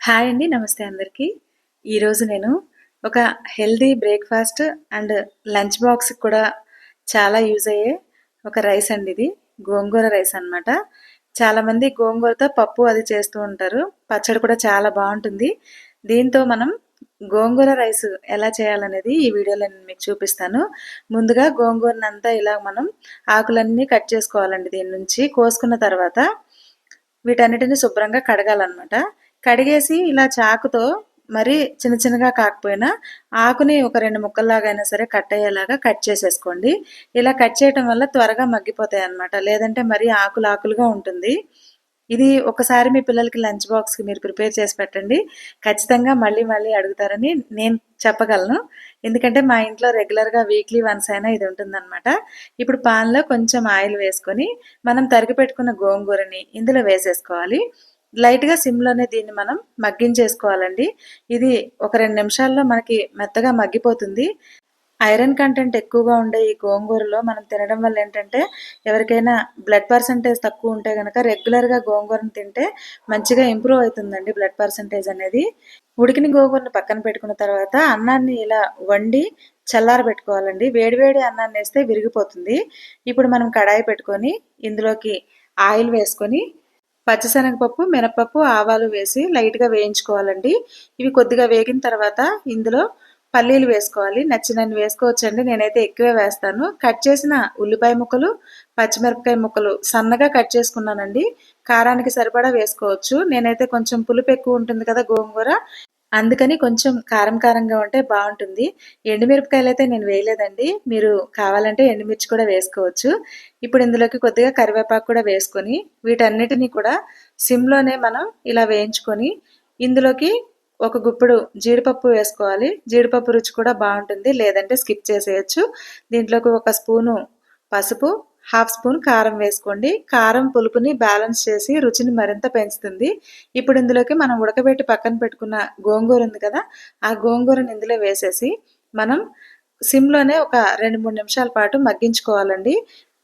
Hi అండి. నమస్తే అందరికీ. ఈరోజు నేను ఒక హెల్తీ బ్రేక్‌ఫాస్ట్ అండ్ లంచ్ బాక్స్‌కి కూడా చాలా యూజ్ అయ్యే ఒక రైస్ అండి ఇది. గోంగూర రైస్ అన్నమాట. చాలామంది గోంగూరతో పప్పు అది చేస్తూ ఉంటారు. పచ్చడి కూడా చాలా బావుంటుంది. దీంతో మనం గోంగూర రైస్ ఎలా చేయాలనేది ఈ వీడియోలో నేను మీకు చూపిస్తాను. ముందుగా గోంగూరనంతా ఇలా మనం ఆకులన్నీ కట్ చేసుకోవాలండి దీని నుంచి. కోసుకున్న తర్వాత వీటన్నిటిని శుభ్రంగా కడగాలన్నమాట. కడిగేసి ఇలా చాకుతో మరి చిన్న చిన్నగా కాకపోయినా ఆకుని ఒక 2 ముక్కల్లాగా అయినా సరే కట్ అయ్యేలాగా కట్ చేసేసుకోండి. ఇలా కట్ చేయటం వల్ల త్వరగా మగ్గిపోతాయన్నమాట. లేదంటే మరీ ఆకులు ఆకులుగా ఉంటుంది. ఇది ఒకసారి మీ పిల్లలకి లంచ్ బాక్స్‌కి మీరు ప్రిపేర్ చేసి పెట్టండి. ఖచ్చితంగా మళ్ళీ మళ్ళీ అడుగుతారని నేను చెప్పగలను. ఎందుకంటే మా ఇంట్లో రెగ్యులర్‌గా వీక్లీ వన్స్ అయినా ఇది ఉంటుందన్నమాట. ఇప్పుడు పాన్‌లో కొంచెం ఆయిల్ వేసుకొని మనం తరిగి పెట్టుకున్న గోంగూరని ఇందులో వేసేసుకోవాలి. లైట్‌గా సిమ్‌లోనే దీన్ని మనం మగ్గించేసుకోవాలండి. ఇది ఒక 2 నిమిషాల్లో మనకి మెత్తగా మగ్గిపోతుంది. ఐరన్ కంటెంట్ ఎక్కువగా ఉండే ఈ గోంగూరలో మనం తినడం వల్ల ఏంటంటే ఎవరికైనా బ్లడ్ పర్సంటేజ్ తక్కువ ఉంటే గనక రెగ్యులర్‌గా గోంగూరను తింటే మంచిగా ఇంప్రూవ్ అవుతుందండి బ్లడ్ పర్సంటేజ్ అనేది. ఉడికిన గోంగూరను పక్కన పెట్టుకున్న తర్వాత అన్నాన్ని ఇలా వండి చల్లారబెట్టుకోవాలండి. వేడి వేడి అన్నాన్నేస్తే విరిగిపోతుంది. ఇప్పుడు మనం కడాయి పెట్టుకొని ఇందులోకి ఆయిల్ వేసుకొని పచ్చిశనగపప్పు, మినపప్పు, ఆవాలు వేసి లైట్‌గా వేయించుకోవాలండి. ఇవి కొద్దిగా వేగిన తర్వాత ఇందులో పల్లీలు వేసుకోవాలి. నచ్చినన్ని వేసుకోవచ్చండి. నేనైతే ఎక్కువే వేస్తాను. కట్ చేసిన ఉల్లిపాయ ముక్కలు, పచ్చిమిరపకాయ ముక్కలు సన్నగా కట్ చేసుకున్నానండి. కారానికి సరిపడా వేసుకోవచ్చు. నేనైతే కొంచెం పులుపు ఎక్కువ ఉంటుంది కదా గోంగూర, అందుకని కొంచెం కారం కారంగా ఉంటే బావుంటుంది. ఎండుమిరపకాయలైతే నేను వేయలేదండి. మీరు కావాలంటే ఎండుమిర్చి కూడా వేసుకోవచ్చు. ఇప్పుడు ఇందులోకి కొద్దిగా కరివేపాకు కూడా వేసుకొని వీటన్నిటిని కూడా సిమ్‌లోనే మనం ఇలా వేయించుకొని ఇందులోకి ఒక గుప్పెడు జీడిపప్పు వేసుకోవాలి. జీడిపప్పు రుచి కూడా బావుంటుంది. లేదంటే స్కిప్ చేసేయొచ్చు. దీంట్లోకి ఒక స్పూను పసుపు, హాఫ్ స్పూన్ కారం వేసుకోండి. కారం పులుపుని బ్యాలెన్స్ చేసి రుచిని మరింత పెంచుతుంది. ఇప్పుడు ఇందులోకి మనం ఉడకబెట్టి పక్కన పెట్టుకున్న గోంగూర ఉంది కదా! ఆ గోంగూరని ఇందులో వేసేసి మనం సిమ్‌లోనే ఒక 2, 3 నిమిషాల పాటు మగ్గించుకోవాలండి.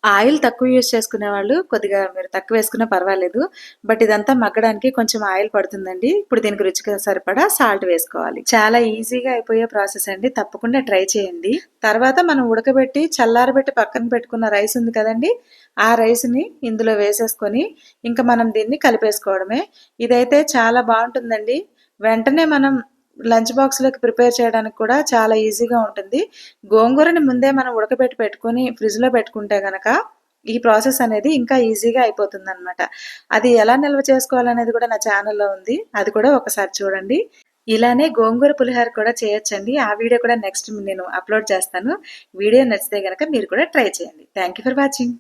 ఆయిల్ తక్కువ యూజ్ చేసుకునేవాళ్ళు కొద్దిగా మీరు తక్కువ వేసుకున్నా పర్వాలేదు. బట్ ఇదంతా మగ్గడానికి కొంచెం ఆయిల్ పడుతుందండి. ఇప్పుడు దీనికి రుచికి సరిపడా సాల్ట్ వేసుకోవాలి. చాలా ఈజీగా అయిపోయే ప్రాసెస్ అండి. తప్పకుండా ట్రై చేయండి. తర్వాత మనం ఉడకబెట్టి చల్లారబెట్టి పక్కన పెట్టుకున్న రైస్ ఉంది కదండీ! ఆ రైస్‌ని ఇందులో వేసేసుకొని ఇంక మనం దీన్ని కలిపేసుకోవడమే. ఇదైతే చాలా బావుంటుందండి. వెంటనే మనం లంచ్ బాక్స్‌లోకి ప్రిపేర్ చేయడానికి కూడా చాలా ఈజీగా ఉంటుంది. గోంగూరని ముందే మనం ఉడకబెట్టి పెట్టుకొని ఫ్రిడ్జ్‌లో పెట్టుకుంటే గనక ఈ ప్రాసెస్ అనేది ఇంకా ఈజీగా అయిపోతుందనమాట. అది ఎలా నిల్వ చేసుకోవాలనేది కూడా నా ఛానల్‌లో ఉంది. అది కూడా ఒకసారి చూడండి. ఇలానే గోంగూర పులిహోర కూడా చేయొచ్చండి. ఆ వీడియో కూడా నెక్స్ట్ నేను అప్‌లోడ్ చేస్తాను. వీడియో నచ్చితే గనక మీరు కూడా ట్రై చేయండి. Thank you for watching.